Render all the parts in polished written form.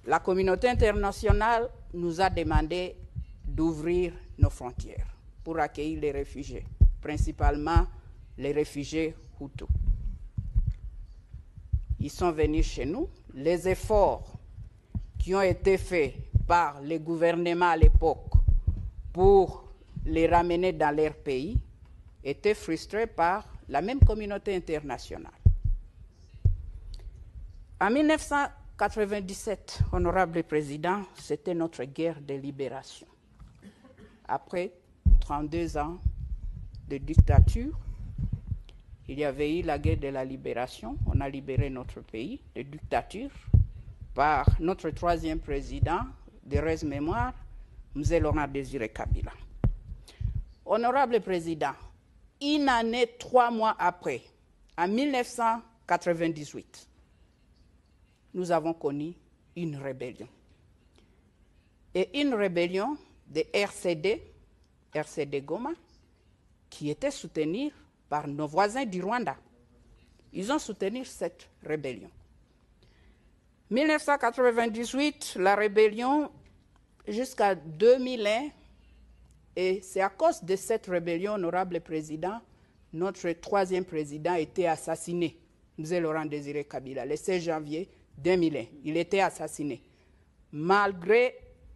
la communauté internationale nous a demandé d'ouvrir nos frontières pour accueillir les réfugiés, principalement les réfugiés Hutus. Ils sont venus chez nous. Les efforts qui ont été faits par les gouvernements à l'époque pour les ramener dans leur pays étaient frustrés par la même communauté internationale. En 1997, honorable président, c'était notre guerre de libération. Après 32 ans de dictature, il y avait eu la guerre de la libération. On a libéré notre pays de dictature par notre troisième président, de reste mémoire, M. Laurent Désiré Kabila. Honorable président, une année, 3 mois après, en 1998, nous avons connu une rébellion. Et une rébellion de RCD Goma, qui était soutenue par nos voisins du Rwanda. Ils ont soutenu cette rébellion. 1998, la rébellion jusqu'à 2001, et c'est à cause de cette rébellion, honorable président, notre troisième président a été assassiné, M. Laurent Désiré Kabila, le 16 janvier 2001. Il était assassiné. Malgré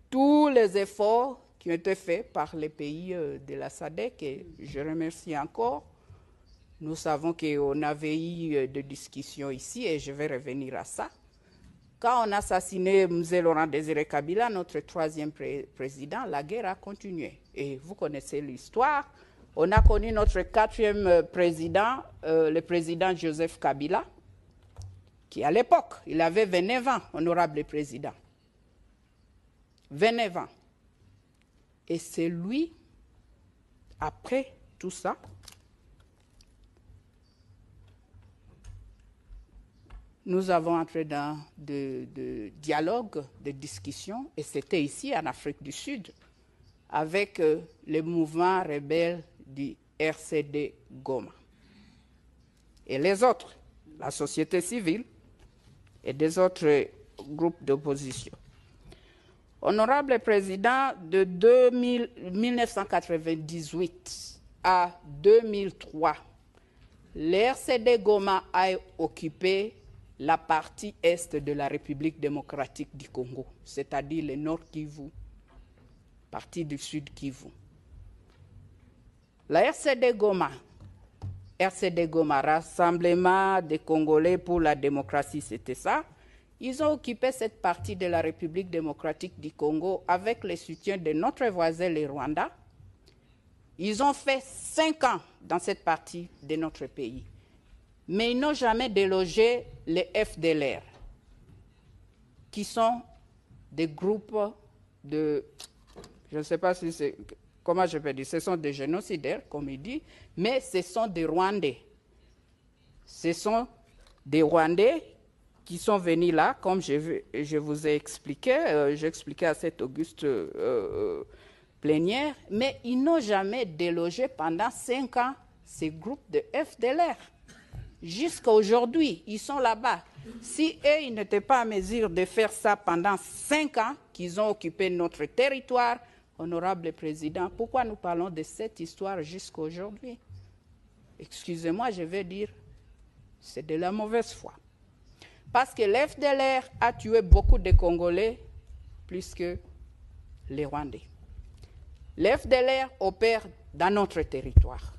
tous les efforts qui ont été faits par les pays de la SADC, et je remercie encore, nous savons qu'on avait eu des discussions ici, et je vais revenir à ça. Quand on a assassiné M. Laurent Désiré Kabila, notre troisième président, la guerre a continué. Et vous connaissez l'histoire. On a connu notre quatrième président, le président Joseph Kabila, qui à l'époque, il avait 29 ans, honorable président. 29 ans. Et c'est lui, après tout ça, nous avons entré dans de dialogues, de discussions, et c'était ici en Afrique du Sud, avec les mouvements rebelles du RCD Goma. Et les autres, la société civile et des autres groupes d'opposition. Honorable président, de 1998 à 2003, le RCD Goma a occupé la partie est de la République démocratique du Congo, c'est-à-dire le Nord Kivu, partie du Sud Kivu. La RCD Goma, Rassemblement des Congolais pour la démocratie, c'était ça. Ils ont occupé cette partie de la République démocratique du Congo avec le soutien de notre voisin, le Rwanda. Ils ont fait 5 ans dans cette partie de notre pays. Mais ils n'ont jamais délogé les FDLR, qui sont des groupes de, je ne sais pas si c'est, comment je peux dire, ce sont des génocidaires, comme il dit, mais ce sont des Rwandais. Ce sont des Rwandais qui sont venus là, comme je vous ai expliqué, j'ai expliqué à cette auguste plénière, mais ils n'ont jamais délogé pendant 5 ans ces groupes de FDLR. Jusqu'à aujourd'hui, ils sont là-bas. Si eux, ils n'étaient pas en mesure de faire ça pendant 5 ans, qu'ils ont occupé notre territoire, honorable président, pourquoi nous parlons de cette histoire jusqu'à aujourd'hui? Excusez-moi, je vais dire, c'est de la mauvaise foi. Parce que l'FDLR a tué beaucoup de Congolais, plus que les Rwandais. L'FDLR opère dans notre territoire.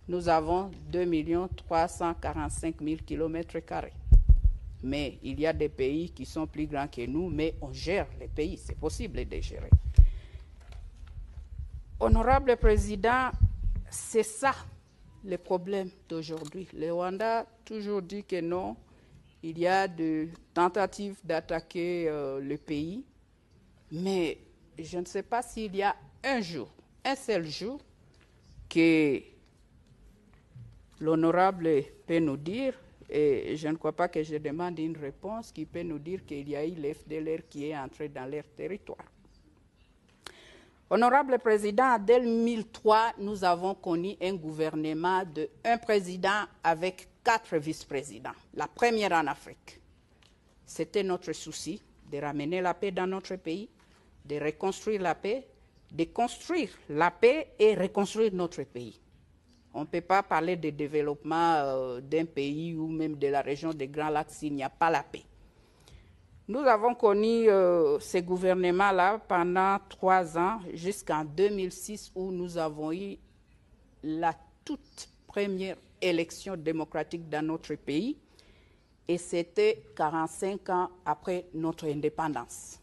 Nous avons 2 345 000 km². Mais il y a des pays qui sont plus grands que nous, mais on gère les pays, c'est possible de gérer. Honorable président, c'est ça le problème d'aujourd'hui. Le Rwanda a toujours dit que non, il y a des tentatives d'attaquer le pays, mais je ne sais pas s'il y a un seul jour, que l'honorable peut nous dire, et je ne crois pas que je demande une réponse, qui peut nous dire qu'il y a eu l'FDLR qui est entré dans leur territoire. Honorable président, en 2003, nous avons connu un gouvernement de un président avec 4 vice-présidents, la première en Afrique. C'était notre souci, de ramener la paix dans notre pays, de reconstruire la paix, de construire la paix et reconstruire notre pays. On ne peut pas parler de développement d'un pays ou même de la région des Grands Lacs s'il n'y a pas la paix. Nous avons connu ces gouvernements-là pendant 3 ans, jusqu'en 2006, où nous avons eu la toute première élection démocratique dans notre pays, et c'était 45 ans après notre indépendance.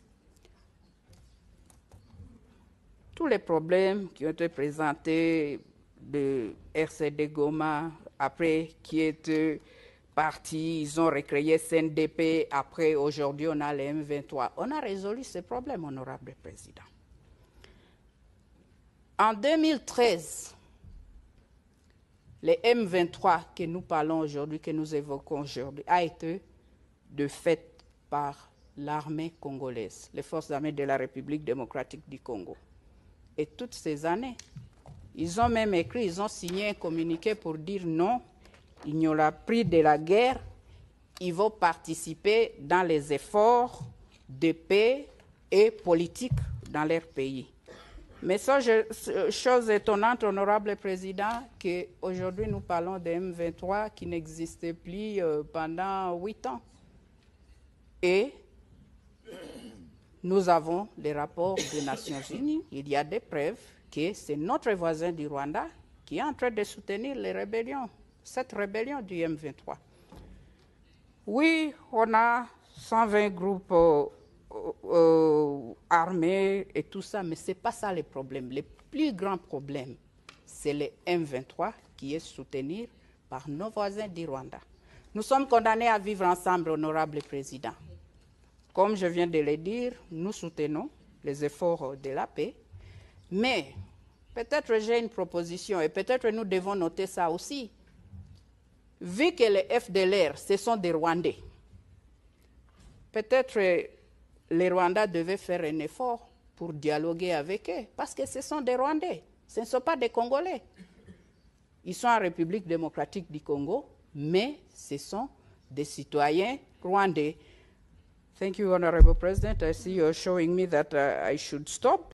Tous les problèmes qui ont été présentés de RCD Goma, après qui est parti, ils ont recréé CNDP, après aujourd'hui on a les M23. On a résolu ces problèmes, honorable président. En 2013, les M23 que nous parlons aujourd'hui, que nous évoquons aujourd'hui, a été de fait par l'armée congolaise, les forces armées de la République démocratique du Congo. Et toutes ces années, ils ont même écrit, ils ont signé un communiqué pour dire non, il n'y aura plus de la guerre, ils vont participer dans les efforts de paix et politique dans leur pays. Mais ça, chose étonnante, honorable président, qu'aujourd'hui nous parlons des M23 qui n'existaient plus pendant 8 ans. Et nous avons les rapports des Nations Unies. Il y a des preuves que c'est notre voisin du Rwanda qui est en train de soutenir les rébellions, cette rébellion du M23. Oui, on a 120 groupes armés et tout ça, mais ce n'est pas ça le problème. Le plus grand problème, c'est le M23 qui est soutenu par nos voisins du Rwanda. Nous sommes condamnés à vivre ensemble, honorable président. Comme je viens de le dire, nous soutenons les efforts de la paix, mais peut-être j'ai une proposition et peut-être nous devons noter ça aussi. Vu que les FDLR, ce sont des Rwandais, peut-être les Rwandais devaient faire un effort pour dialoguer avec eux, parce que ce sont des Rwandais, ce ne sont pas des Congolais. Ils sont en République démocratique du Congo, mais ce sont des citoyens rwandais. Thank you, Honorable President. I see you're showing me that I should stop.